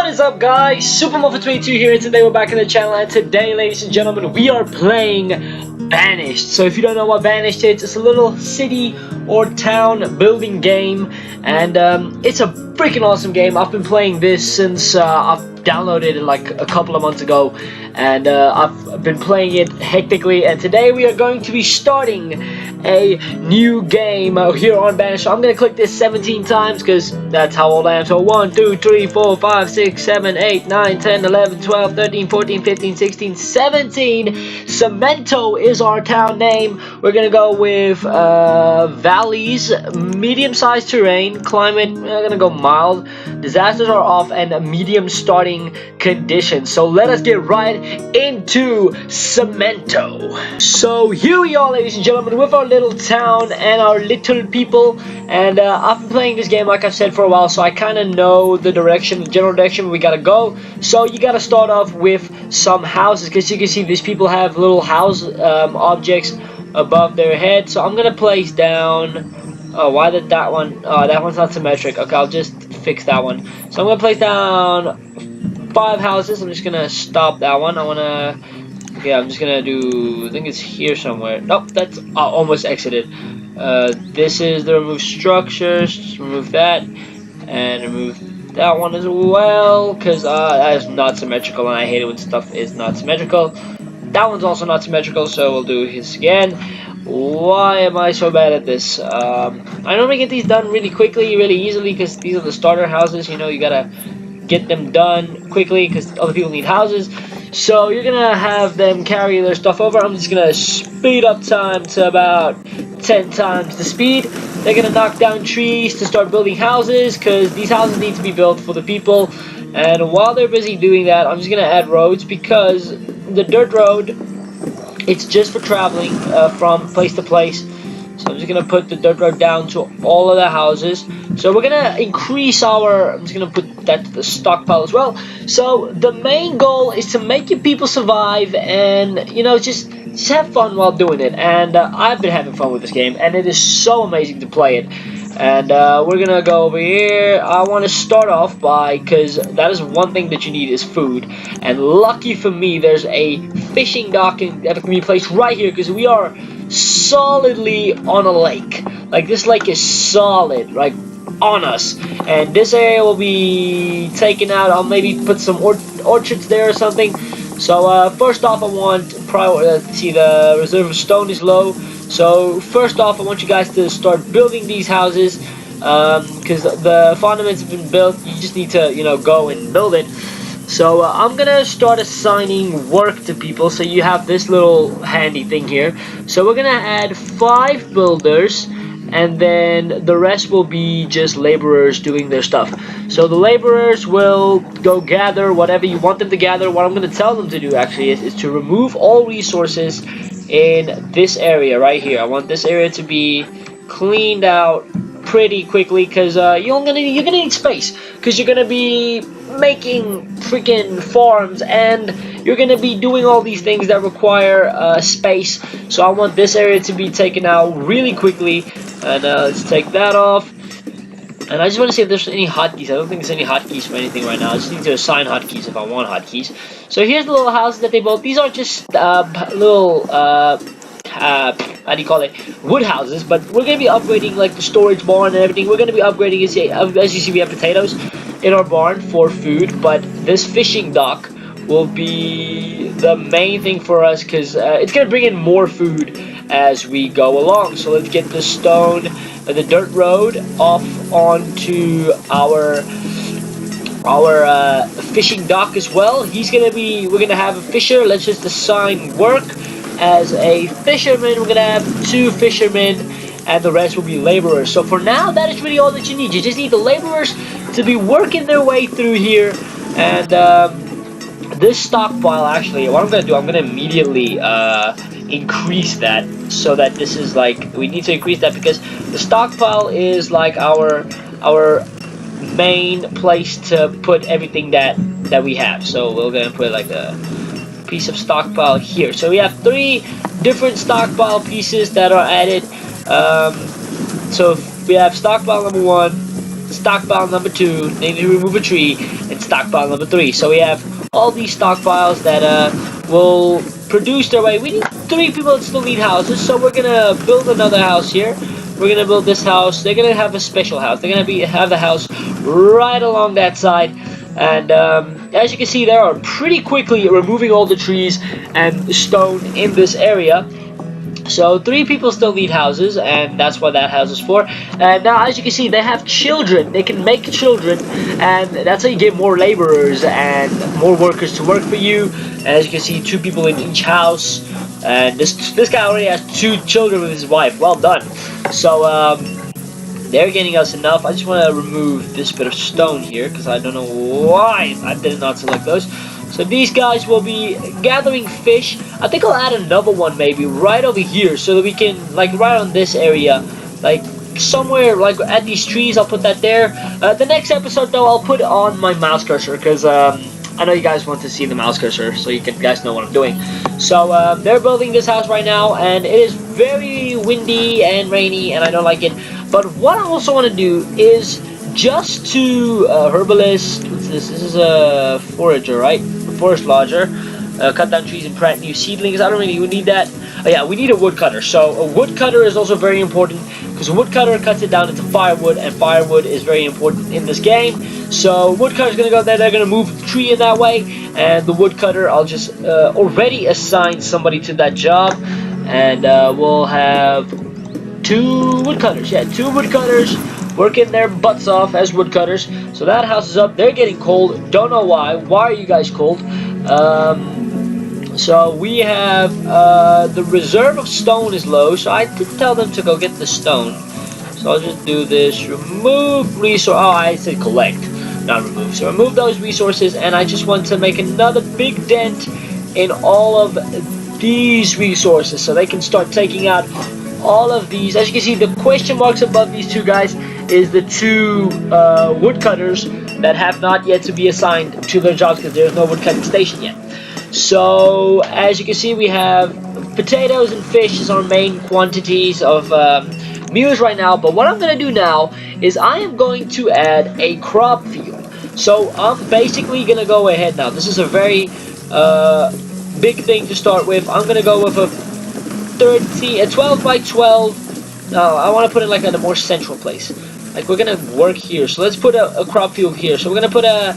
What is up, guys? Supermuffin22 here, and today we're back in the channel, and today, ladies and gentlemen, we are playing Banished. So if you don't know what Banished is, it's a little city or town building game, and it's a freaking awesome game. I've been playing this since I've downloaded it like a couple of months ago, and I've been playing it hectically, and today we are going to be starting a new game here on Banished. So I'm going to click this 17 times because that's how old I am. So 1, 2, 3, 4, 5, 6, 7, 8, 9, 10, 11, 12, 13, 14, 15, 16, 17. Cemento is our town name. We're going to go with valleys, medium-sized terrain, climate, we're going to go mild, disasters are off, and medium starting conditions. So let us get right into Cemento. So here we are, ladies and gentlemen, with our little town and our little people, and I've been playing this game, like I've said, for a while, so I kind of know the direction, the general direction we gotta go. So you gotta start off with some houses, because you can see these people have little house objects above their head. So I'm gonna place down, oh, why did that one, oh, that one's not symmetric. Okay, I'll just fix that one. So I'm gonna place down 5 houses. I'm just gonna stop that one. Okay, I'm just gonna do, I think it's here somewhere. Nope, that's almost exited. This is the remove structures. Just remove that and remove that one as well, because that is not symmetrical, and I hate it when stuff is not symmetrical. That one's also not symmetrical, so we'll do his again. Why am I so bad at this? I normally get these done really quickly, really easily, because these are the starter houses. You know, you gotta get them done quickly because other people need houses. So you're gonna have them carry their stuff over. I'm just gonna speed up time to about 10 times the speed. They're gonna knock down trees to start building houses, because these houses need to be built for the people. And while they're busy doing that, I'm just gonna add roads, because the dirt road, it's just for traveling from place to place. So I'm just gonna put the dirt road down to all of the houses. So we're gonna increase our, I'm just gonna put that to the stockpile as well. So the main goal is to make your people survive, and you know, just have fun while doing it. And I've been having fun with this game, and it is so amazing to play it. And we're gonna go over here. I want to start off by, because that is one thing that you need is food, and lucky for me there's a fishing dock that can be placed right here, because we are solidly on a lake. Like, this lake is solid, like, on us, and this area will be taken out. I'll maybe put some orchards there or something. So first off, I want see, the reserve of stone is low. So first off, I want you guys to start building these houses, because the fundaments have been built. You just need to, you know, go and build it. So I'm gonna start assigning work to people. So you have this little handy thing here. So we're gonna add 5 builders, and then the rest will be just laborers doing their stuff. So the laborers will go gather whatever you want them to gather. What I'm going to tell them to do actually is to remove all resources in this area right here. I want this area to be cleaned out pretty quickly, because you're gonna need space, because you're gonna be making freaking farms, and you're gonna be doing all these things that require space. So I want this area to be taken out really quickly. And let's take that off. And I just want to see if there's any hotkeys. I don't think there's any hotkeys for anything right now. I just need to assign hotkeys if I want hotkeys. So here's the little houses that they built. These are just little how do you call it, wood houses, but we're going to be upgrading like the storage barn and everything. We're going to be upgrading, as you see, we have potatoes in our barn for food, but this fishing dock will be the main thing for us, because it's going to bring in more food as we go along. So let's get the stone, the dirt road off onto our fishing dock as well. We're gonna have a fisher. Let's just assign work as a fisherman. We're gonna have 2 fishermen, and the rest will be laborers. So for now, that is really all that you need. You just need the laborers to be working their way through here. And this stockpile, actually, what I'm gonna do, I'm gonna immediately increase that, so that this is like, we need to increase that, because the stockpile is like our main place to put everything that we have. So we're gonna put like a piece of stockpile here. So we have 3 different stockpile pieces that are added. So we have stockpile number 1, stockpile number 2, they need to remove a tree, and stockpile number 3. So we have all these stockpiles that will produce their way. We need 3 people that still need houses, so we're gonna build another house here. We're gonna build this house. They're gonna have a special house. They're gonna have the house right along that side. And as you can see, they are pretty quickly removing all the trees and stone in this area. So 3 people still need houses, and that's what that house is for. And now, as you can see, they have children. They can make children, and that's how you get more laborers and more workers to work for you. And as you can see, 2 people in each house. And this guy already has 2 children with his wife. Well done. So they're getting us enough. I just want to remove this bit of stone here because I don't know why I did not select those. So these guys will be gathering fish. I think I'll add another one maybe right over here so that we can, like, right on this area, like somewhere like at these trees. I'll put that there. The next episode though, I'll put on my mouse cursor because I know you guys want to see the mouse cursor so you guys know what I'm doing. So they're building this house right now, and it is very windy and rainy, and I don't like it. But what I also want to do is just to herbalist. What's this? This is a forager, right? Forest lodger. Cut down trees and plant new seedlings. I don't really need that. Oh, yeah, we need a woodcutter. So a woodcutter is also very important because a woodcutter cuts it down into firewood, and firewood is very important in this game. So woodcutter's gonna go there. They're gonna move the tree in that way, and the woodcutter, I'll just already assign somebody to that job, and we'll have 2 woodcutters. Yeah, 2 woodcutters working their butts off as woodcutters. So that house is up. They're getting cold. Don't know why. Why are you guys cold? So we have the reserve of stone is low. So I did tell them to go get the stone. So I'll just do this. Remove resource. Oh, I said collect, not remove. So remove those resources, and I just want to make another big dent in all of these resources so they can start taking out all of these. As you can see, the question marks above these 2 guys is the 2 woodcutters that have not yet to be assigned to their jobs because there's no woodcutting station yet. So as you can see, we have potatoes and fish as our main quantities of meals right now. But what I'm going to do now is I am going to add a crop field. So I'm basically going to go ahead now. This is a very big thing to start with. I'm going to go with a 12 by 12. No, I want to put it like at a more central place. Like we're gonna work here, so let's put a crop field here. So we're gonna put a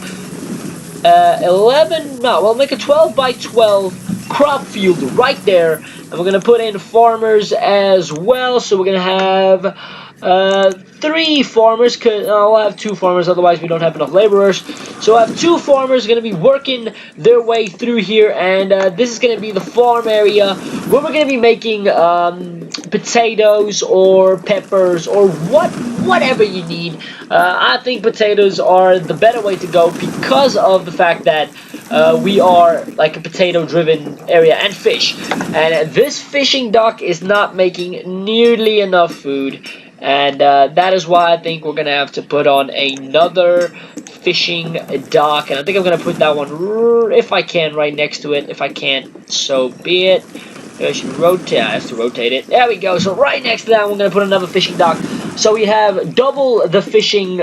11. No, we'll make a 12 by 12 crop field right there, and we're gonna put in farmers as well. So we're gonna have 3 farmers. Cause we'll have 2 farmers, otherwise we don't have enough laborers. So I have 2 farmers gonna be working their way through here, and this is gonna be the farm area where we're gonna be making potatoes or peppers or whatever you need. I think potatoes are the better way to go because of the fact that we are like a potato driven area, and fish, and this fishing dock is not making nearly enough food, and that is why I think we're gonna have to put on another fishing dock, and I think I'm gonna put that one if I can right next to it. If I can't, so be it. I should rotate. I have to rotate it. There we go. So right next to that, we're gonna put another fishing dock. So we have double the fishing.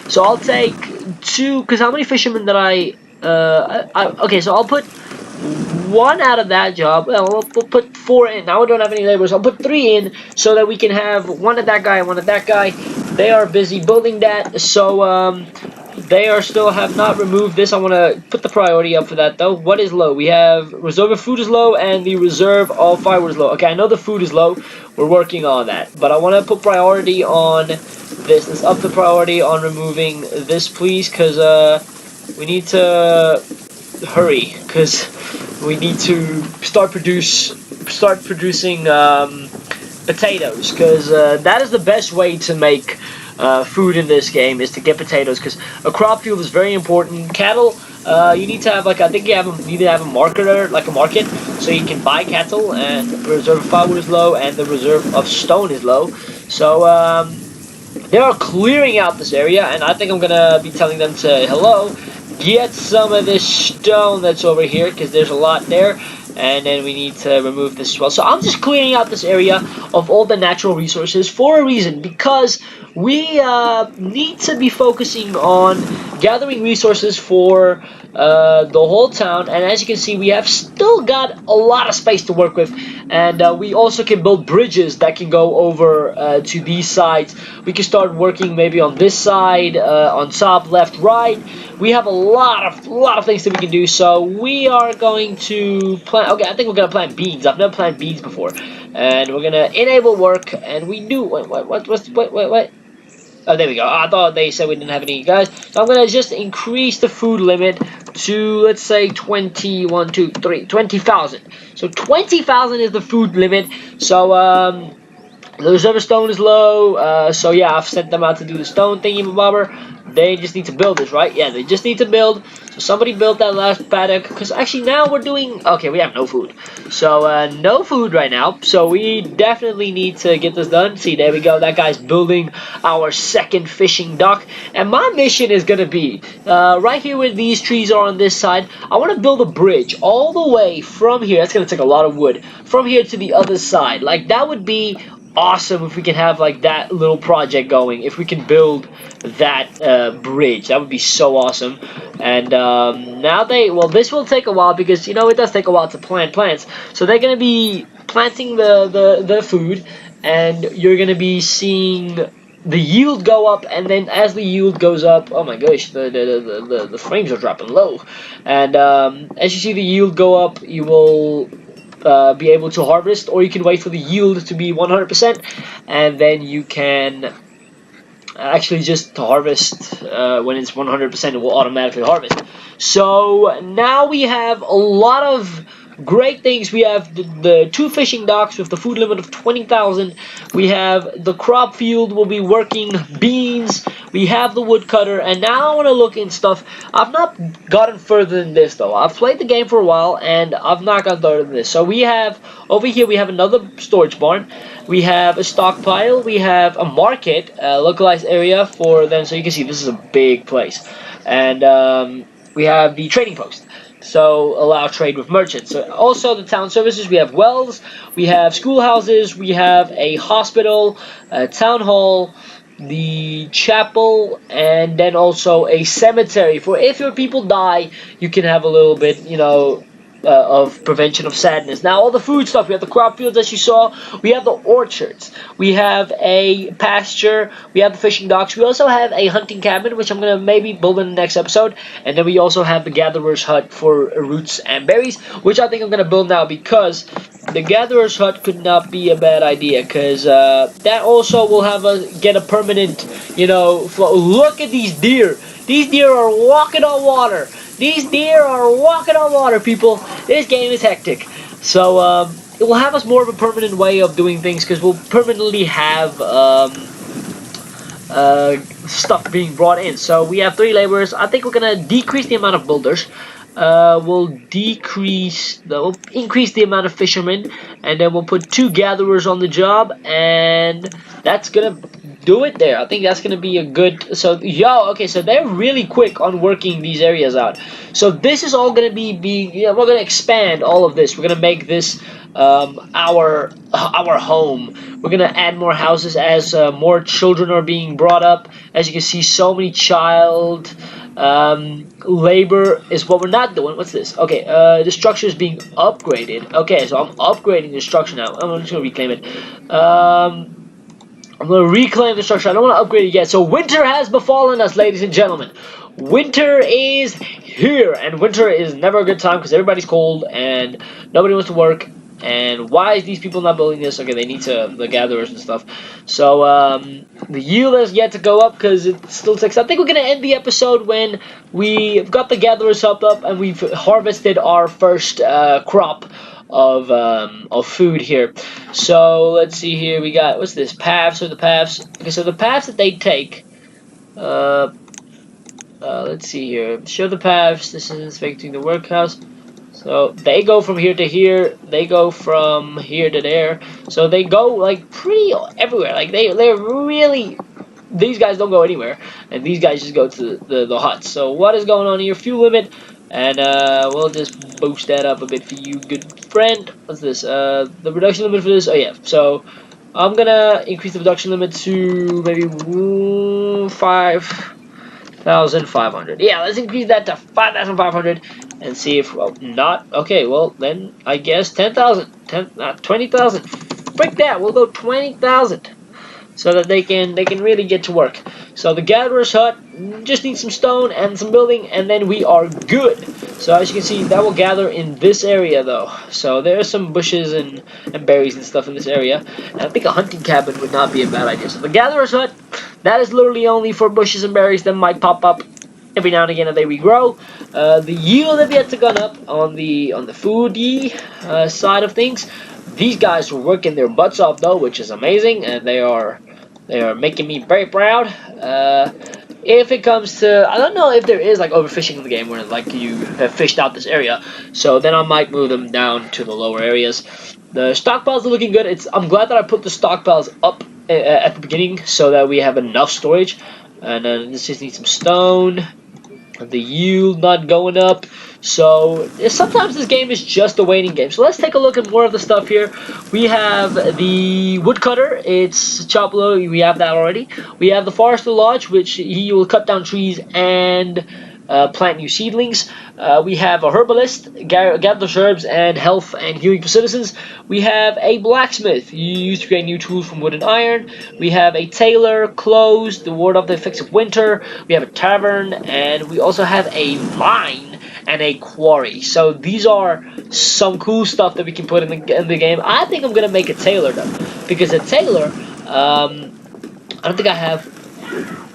So I'll take 2. Because how many fishermen did I? Okay, so I'll put 1 out of that job. Well, we'll put 4 in. Now we don't have any laborers. I'll put 3 in so that we can have 1 of that guy and 1 of that guy. They are busy building that. So they are still have not removed this. I want to put the priority up for that though. What is low? We have reserve of food is low, and the reserve of firewood is low. Okay, I know the food is low. We're working on that, but I want to put priority on this. Let's up the priority on removing this, please, because we need to hurry because we need to start producing potatoes, because that is the best way to make food in this game, is to get potatoes, because a crop field is very important. Cattle, you need to have, like, I think you need to have a marketer, like a market, so you can buy cattle, and the reserve of firewood is low, and the reserve of stone is low. So they are clearing out this area, and I think I'm gonna be telling them to, hello, get some of this stone that's over here, because there's a lot there. and then we need to remove this as well. So I'm just clearing out this area of all the natural resources for a reason, because we need to be focusing on gathering resources for the whole town. And as you can see, we have still got a lot of space to work with, and we also can build bridges that can go over to these sides. We can start working maybe on this side, on top, left, right. We have a lot of things that we can do. So we are going to plant. Okay, I think we're gonna plant beans. I've never planted beans before, and we're gonna enable work. And we do. What? Oh, there we go. I thought they said we didn't have any guys. So I'm going to just increase the food limit to, let's say, 20,000. So 20,000 is the food limit. So, the reserve stone is low. So, yeah, I've sent them out to do the stone thingy, bobber. They just need to build this, right? Yeah, they just need to build. So somebody built that last paddock. Because actually now we're doing... Okay, we have no food. So, no food right now. So we definitely need to get this done. See, there we go. That guy's building our second fishing dock. And my mission is going to be... right here where these trees are on this side. I want to build a bridge all the way from here. That's going to take a lot of wood. From here to the other side. Like, that would be... awesome if we can have like that little project going. If we can build that bridge, that would be so awesome. And now this will take a while, because you know it does take a while to plant plants. So they're gonna be planting the food, and you're gonna be seeing the yield go up. And then as the yield goes up, oh my gosh, the frames are dropping low. And as you see the yield go up, you will be able to harvest, or you can wait for the yield to be 100%, and then you can actually just harvest when it's 100%. It will automatically harvest. So now we have a lot of great things. We have the 2 fishing docks with the food limit of 20,000. We have the crop field. We'll be working beans. We have the woodcutter, and now I want to look in stuff. I've not gotten further than this though. I've played the game for a while, and I've not gotten further than this. So we have over here. We have another storage barn. We have a stockpile. We have a market, localized area for them. So you can see this is a big place, and we have the trading post. So allow trade with merchants. So also the town services, we have wells, we have schoolhouses, we have a hospital, a town hall, the chapel, and then also a cemetery. For if your people die, you can have a little bit, you know, of prevention of sadness. Now all the food stuff, we have the crop fields as you saw, we have the orchards, we have a pasture, we have the fishing docks, we also have a hunting cabin, which I'm going to maybe build in the next episode, and then we also have the gatherer's hut for roots and berries, which I think I'm going to build now, because the gatherer's hut could not be a bad idea, because that also will have get a permanent, you know, flow. Look at these deer. These deer are walking on water. These deer are walking on water, people. This game is hectic. So, it will have us more of a permanent way of doing things, because we'll permanently have stuff being brought in. So, we have 3 laborers. I think we're going to decrease the amount of builders. We'll increase the amount of fishermen, and then we'll put 2 gatherers on the job, and that's going to do it there. I think that's going to be a good... So, okay, so they're really quick on working these areas out. So this is all going to be we're going to expand all of this. We're going to make this our home. We're going to add more houses as more children are being brought up. As you can see, so many child labor is what we're not doing. What's this? Okay, the structure is being upgraded. Okay, so I'm upgrading the structure now. I'm just going to reclaim it. I'm going to reclaim the structure. I don't want to upgrade it yet. So winter has befallen us, ladies and gentlemen. Winter is here. And winter is never a good time, because everybody's cold and nobody wants to work. And why is these people not building this? Okay, they need the gatherers and stuff. So, the yield has yet to go up, because it still takes... I think we're going to end the episode when we've got the gatherers up and we've harvested our first crop of food here. So let's see here. We got, what's this? Paths, or the paths. Okay, so the paths that they take. Let's see here. Show the paths. This is inspecting the workhouse. So they go from here to here. They go from here to there. So they go like pretty everywhere. Like they're really... These guys don't go anywhere, and these guys just go to the huts. So what is going on here? Fuel limit And we'll just boost that up a bit for you, good friend. What's this? The reduction limit for this. Oh yeah. So I'm gonna increase the reduction limit to maybe 5,500. Yeah, let's increase that to 5,500 and see if, well, not. Okay, well, then I guess 10,000. 20,000. Frick that, we'll go 20,000. So that they can really get to work. So the gatherer's hut just needs some stone and some building, and then we are good. So as you can see, that will gather in this area though. So there are some bushes and berries and stuff in this area. And I think a hunting cabin would not be a bad idea. So the gatherer's hut, that is literally only for bushes and berries that might pop up every now and again as they regrow. The yield have yet to gone up on the foodie side of things. These guys are working their butts off though, which is amazing, and they are making me very proud. If it comes to, I don't know if there is like overfishing in the game where like you have fished out this area, so then I might move them down to the lower areas. The stockpiles are looking good. I'm glad that I put the stockpiles up at the beginning so that we have enough storage. And then this just needs some stone. The yield not going up. So sometimes this game is just a waiting game. So let's take a look at more of the stuff here. We have the woodcutter. It's chop low. We have that already. We have the forester lodge, which he will cut down trees and plant new seedlings. We have a herbalist, gathers herbs and health and healing for citizens. We have a blacksmith, you use to create new tools from wood and iron. We have a tailor, clothes, to ward off the effects of winter. We have a tavern, and we also have a mine and a quarry. So these are some cool stuff that we can put in the game. I think I'm gonna make a tailor though, because a tailor, I don't think I have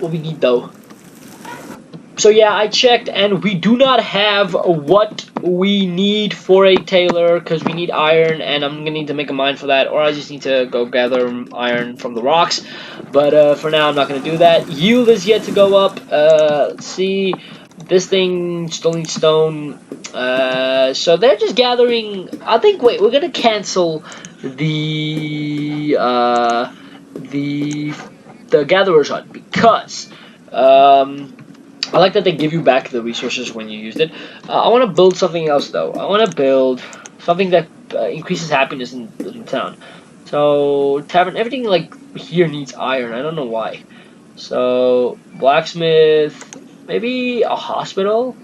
what we need though. So yeah, I checked, and we do not have what we need for a tailor, because we need iron, and I'm going to need to make a mine for that, or I just need to go gather iron from the rocks. But for now, I'm not going to do that. Yield is yet to go up. Let's see. This thing still needs stone. So they're just gathering. I think, wait, we're going to cancel the gatherer's hut, because I like that they give you back the resources when you used it. I want to build something else though. I want to build something that increases happiness in the town. So tavern, everything like here needs iron. I don't know why. So blacksmith, maybe a hospital.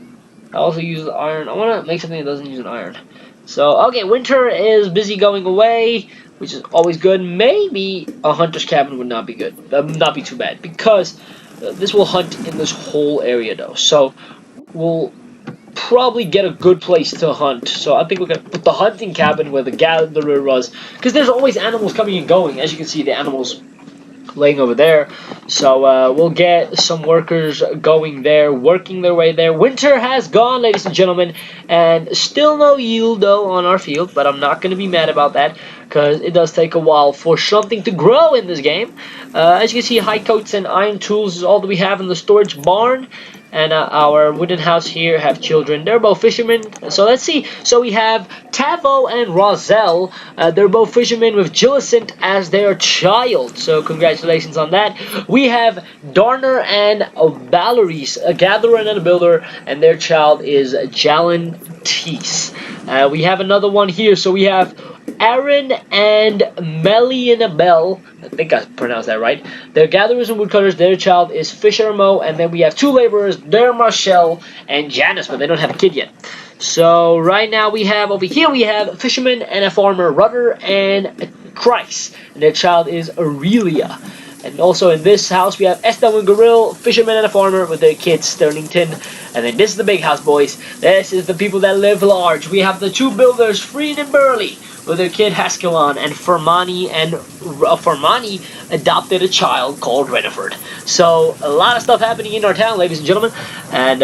I also use iron. I want to make something that doesn't use an iron. So okay, winter is busy going away, which is always good. Maybe a hunter's cabin would not be good. Not be too bad, because this will hunt in this whole area though, so we'll probably get a good place to hunt. So I think we're gonna put the hunting cabin where the gatherer was, because there's always animals coming and going. As you can see, the animals laying over there. So we'll get some workers going there, working their way there. Winter has gone, ladies and gentlemen, and still no yield though on our field, but I'm not going to be mad about that, because it does take a while for something to grow in this game. As you can see, high coats and iron tools is all that we have in the storage barn. And our wooden house here have children. They're both fishermen. So let's see. So we have Tavo and Roselle. They're both fishermen with Gillicent as their child. So congratulations on that. We have Darner and Valeries, a gatherer and a builder, and their child is Jalen Teese. We have another one here. So we have Aaron and Melianabel, I think I pronounced that right. They're gatherers and woodcutters. Their child is Fisher Mo, and then we have two laborers, they're Marshall and Janice, but they don't have a kid yet. So right now we have over here we have a fisherman and a farmer, Rudder and Christ, and their child is Aurelia. And also in this house we have Estelle and Gorilla, fisherman and a farmer with their kid Sterlington. And then this is the big house, boys. This is the people that live large. We have the two builders, Freed and Burley, with their kid Haskelon, and Fermani, and Fermani adopted a child called Reniford. So a lot of stuff happening in our town, ladies and gentlemen, and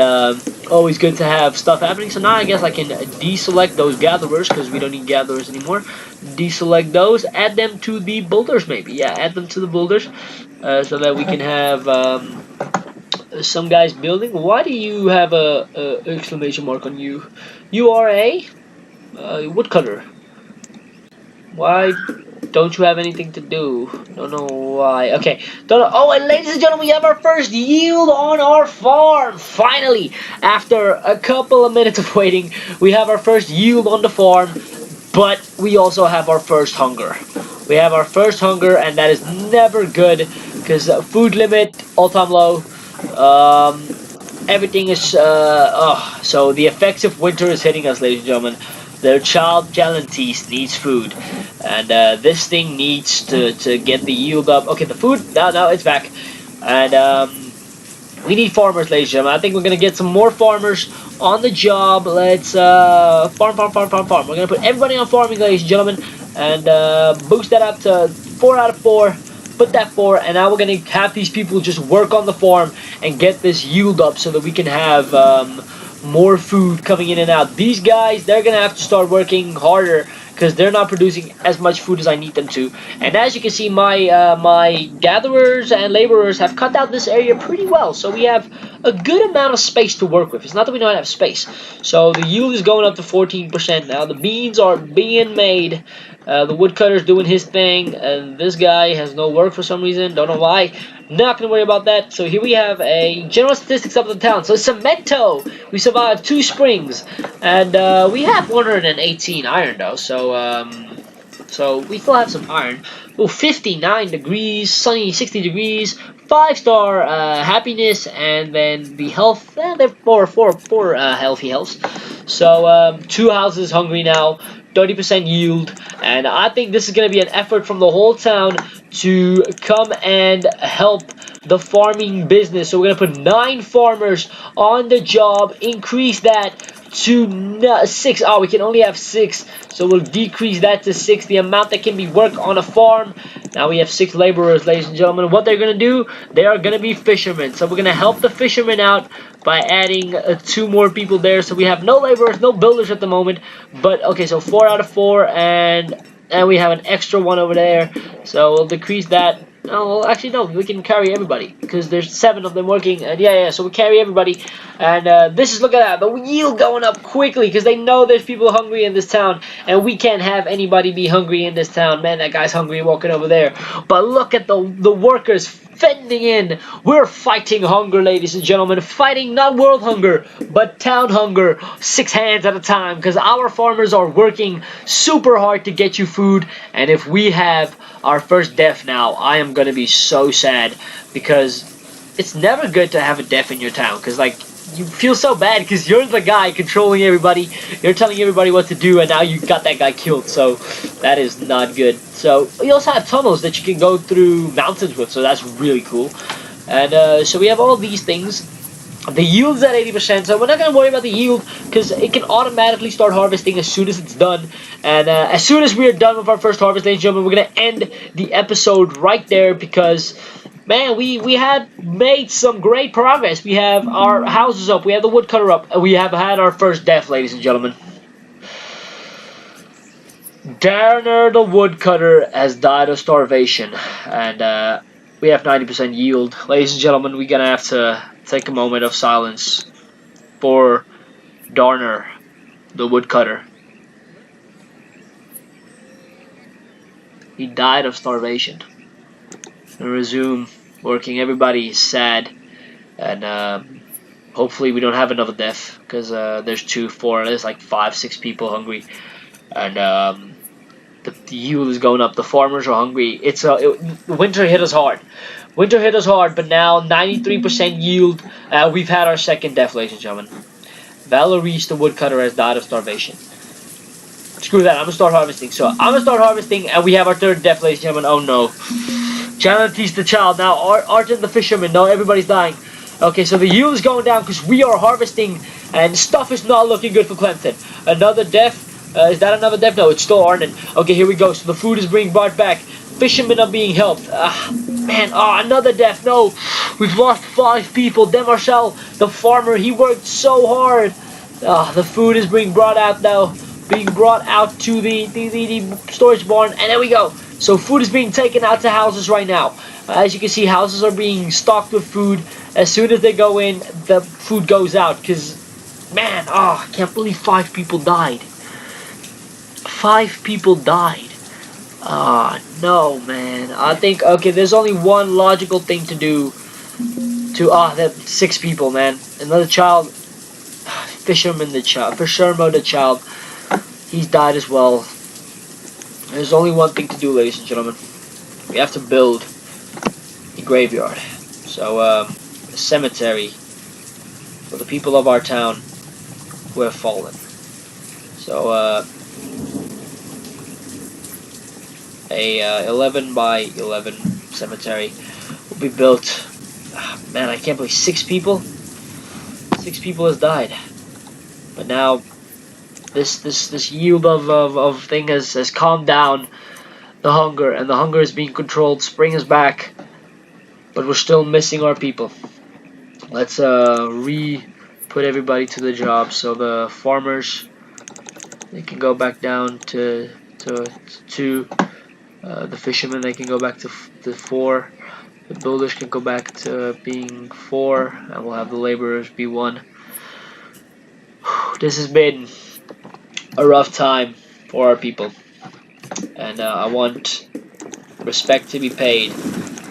always good to have stuff happening. So now I guess I can deselect those gatherers, because we don't need gatherers anymore. Deselect those, add them to the builders maybe. Yeah, add them to the builders, so that we can have some guys building. Why do you have a exclamation mark on you? You are a woodcutter. Why Don't you have anything to do? Don't know why. Okay. Don't know. Oh, and ladies and gentlemen, we have our first yield on our farm. Finally, after a couple of minutes of waiting, we have our first yield on the farm. But we also have our first hunger. We have our first hunger, and that is never good because food limit all time low. Everything is so the effects of winter is hitting us, ladies and gentlemen. Their child Galantis needs food, and this thing needs to get the yield up. Okay, the food now it's back, and we need farmers, ladies and gentlemen. I think we're gonna get some more farmers on the job. Let's farm. We're gonna put everybody on farming, ladies and gentlemen, and boost that up to 4 out of 4. Put that 4, and now we're gonna have these people just work on the farm and get this yield up so that we can have more food coming in and out. These guys, they're gonna have to start working harder because they're not producing as much food as I need them to. And as you can see, my gatherers and laborers have cut out this area pretty well, so we have a good amount of space to work with. It's not that we don't have space. So the yield is going up to 14% now. The beans are being made. The woodcutter's doing his thing, and this guy has no work for some reason. Don't know why. Not gonna worry about that. So here we have a general statistics of the town. So Cemento, we survived 2 springs, and we have 118 iron though. So we still have some iron. Oh, 59 degrees, sunny, 60 degrees, 5-star happiness, and then the health. They're four healthy healths. So 2 houses hungry now. 30% yield, and I think this is going to be an effort from the whole town to come and help the farming business. So we're going to put 9 farmers on the job, increase that to 6. Oh, we can only have 6, so we'll decrease that to 6, the amount that can be worked on a farm. Now we have 6 laborers, ladies and gentlemen. What they're going to do, they are going to be fishermen. So we're going to help the fishermen out by adding 2 more people there. So we have no laborers, no builders at the moment. But okay, so 4 out of 4, and we have an extra one over there. So we'll decrease that. Oh, well, actually no, we can carry everybody because there's 7 of them working, and yeah, so we carry everybody. And this is, look at that, the yield going up quickly because they know there's people hungry in this town, and we can't have anybody be hungry in this town. Man, that guy's hungry walking over there. But look at the workers fending in. We're fighting hunger, ladies and gentlemen. Fighting not world hunger, but town hunger, 6 hands at a time, because our farmers are working super hard to get you food. And if we have our first death now, I am gonna be so sad, because it's never good to have a death in your town, because like you feel so bad because you're the guy controlling everybody, you're telling everybody what to do, and now you got that guy killed. So that is not good. So we also have tunnels that you can go through mountains with, so that's really cool. And so we have all these things. The yield's at 80%, so we're not going to worry about the yield because it can automatically start harvesting as soon as it's done. And as soon as we are done with our first harvest, ladies and gentlemen, we're going to end the episode right there because, man, we had made some great progress. We have our houses up, we have the woodcutter up, and we have had our first death, ladies and gentlemen. Darner the woodcutter has died of starvation, and we have 90% yield. Ladies and gentlemen, we're going to have to take a moment of silence for Darner, the woodcutter. He died of starvation. And resume working. Everybody is sad, and hopefully we don't have another death, because there's 2, 4, there's like 5, 6 people hungry, and the yield is going up. The farmers are hungry. Winter hit us hard. Winter hit us hard, but now 93% yield. We've had our second death, ladies and gentlemen. Valerie, the woodcutter, has died of starvation. Screw that, I'm gonna start harvesting. So I'm gonna start harvesting, and we have our third death, ladies and gentlemen. Oh no. Janity's the child. Now Arjun the fisherman. No, everybody's dying. Okay, so the yield is going down because we are harvesting, and stuff is not looking good for Clemson. Another death. Is that another death? No, it's still Arnon. Okay, here we go. So the food is being brought back. Fishermen are being helped. Man, another death. No, we've lost 5 people. Demarchel, the farmer, he worked so hard. The food is being brought out now. Being brought out to the storage barn. And there we go. So food is being taken out to houses right now. As you can see, houses are being stocked with food. As soon as they go in, the food goes out. Because, man, I can't believe 5 people died. 5 people died. Ah, no, man. I think, okay, there's only one logical thing to do to, that 6 people, man. Another child, Fisherman the child, he's died as well. There's only one thing to do, ladies and gentlemen. We have to build a graveyard. So, a cemetery for the people of our town who have fallen. So, a 11 by 11 cemetery will be built. Man, I can't believe 6 people. 6 people has died. But now this yield of thing has calmed down the hunger, and the hunger is being controlled. Spring is back, but we're still missing our people. Let's put everybody to the job. So the farmers, they can go back down to 2. The fishermen, they can go back to 4. The builders can go back to being 4, and we'll have the laborers be 1. This has been a rough time for our people, and I want respect to be paid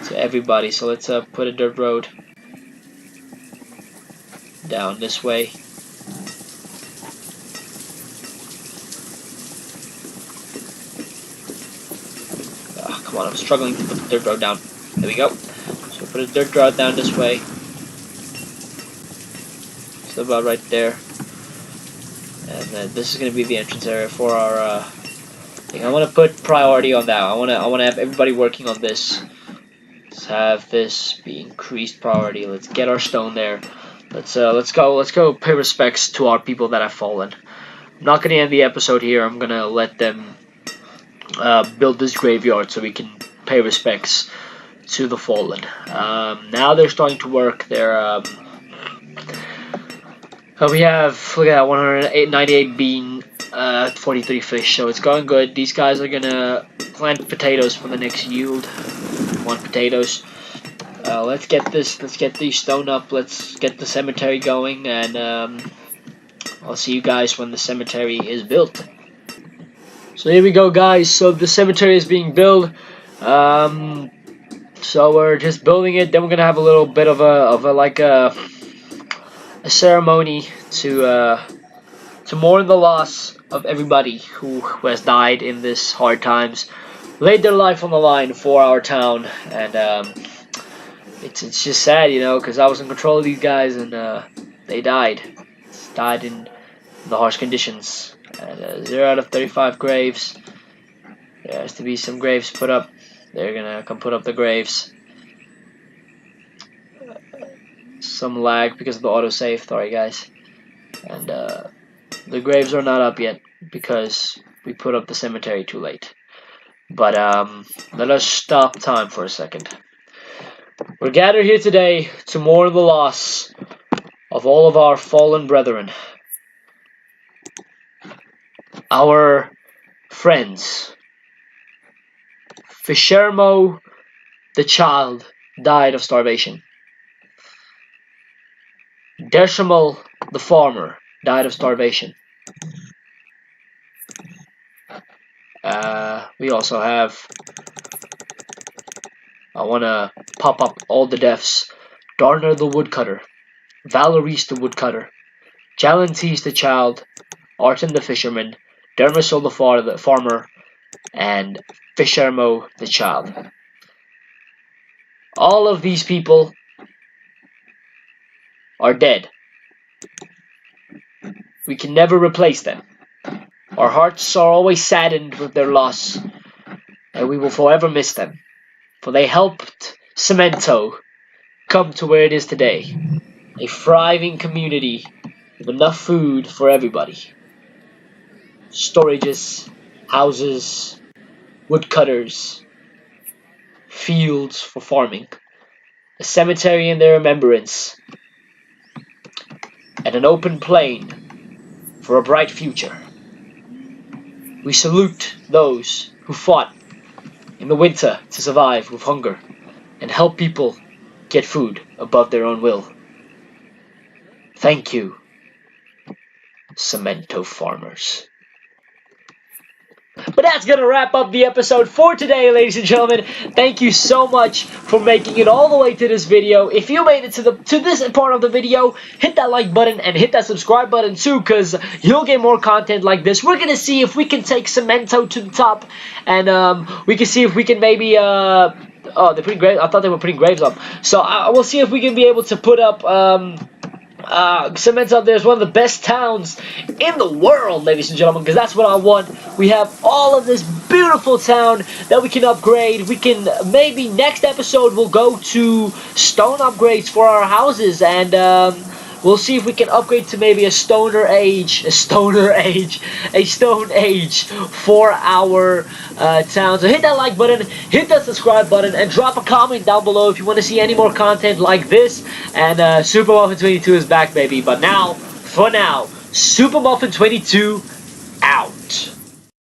to everybody. So let's put a dirt road down this way. Oh, come on, I'm struggling to put the dirt road down. There we go. So put a dirt road down this way. So about right there. And then this is going to be the entrance area for our thing. I want to put priority on that. I want to have everybody working on this. Let's have this be increased priority. Let's get our stone there. Let's go pay respects to our people that have fallen. I'm not going to end the episode here. I'm going to let them build this graveyard so we can pay respects to the fallen. Now they're starting to work. They're we have, look at that, 198 bean, 43 fish, so it's going good. These guys are gonna plant potatoes for the next yield. 1 potatoes. Let's get these stone up. Let's get the cemetery going, and I'll see you guys when the cemetery is built. So here we go, guys. So the cemetery is being built. So we're just building it. Then we're gonna have a little bit of a ceremony to mourn the loss of everybody who has died in this hard times, laid their life on the line for our town, and it's just sad, you know, because I was in control of these guys, and they died in the harsh conditions. And 0 out of 35 graves. There has to be some graves put up. They're gonna come put up the graves. Some lag because of the autosave. Sorry, guys. And the graves are not up yet because we put up the cemetery too late. But let us stop time for a second. We're gathered here today to mourn the loss of all of our fallen brethren. Our friends. Fishermo the child died of starvation. Dershamal the farmer died of starvation. We also have, I want to pop up all the deaths. Darner the woodcutter, Valerice the woodcutter, Jalantes the child, Arton the fisherman, Dermisol the farmer, and Fishermo the child. All of these people are dead. We can never replace them. Our hearts are always saddened with their loss, and we will forever miss them, for they helped Cemento come to where it is today. A thriving community with enough food for everybody. Storages, houses, woodcutters, fields for farming, a cemetery in their remembrance, and an open plain for a bright future. We salute those who fought in the winter to survive with hunger and help people get food above their own will. Thank you, Cemento farmers. But that's gonna wrap up the episode for today, ladies and gentlemen. Thank you so much for making it all the way to this video. If you made it to this part of the video, hit that like button and hit that subscribe button too, because you'll get more content like this. We're gonna see if we can take Cemento to the top, and we can see if we can maybe oh, they're putting graves. I thought they were putting graves up. So we'll see if we can be able to put up Cemento up there is one of the best towns in the world, ladies and gentlemen, because that's what I want. We have all of this beautiful town that we can upgrade. We can, maybe next episode we'll go to stone upgrades for our houses, and we'll see if we can upgrade to maybe a stone age for our town. So hit that like button, hit that subscribe button, and drop a comment down below if you want to see any more content like this. And Super Muffin 22 is back, baby. But now, for now, Super Muffin 22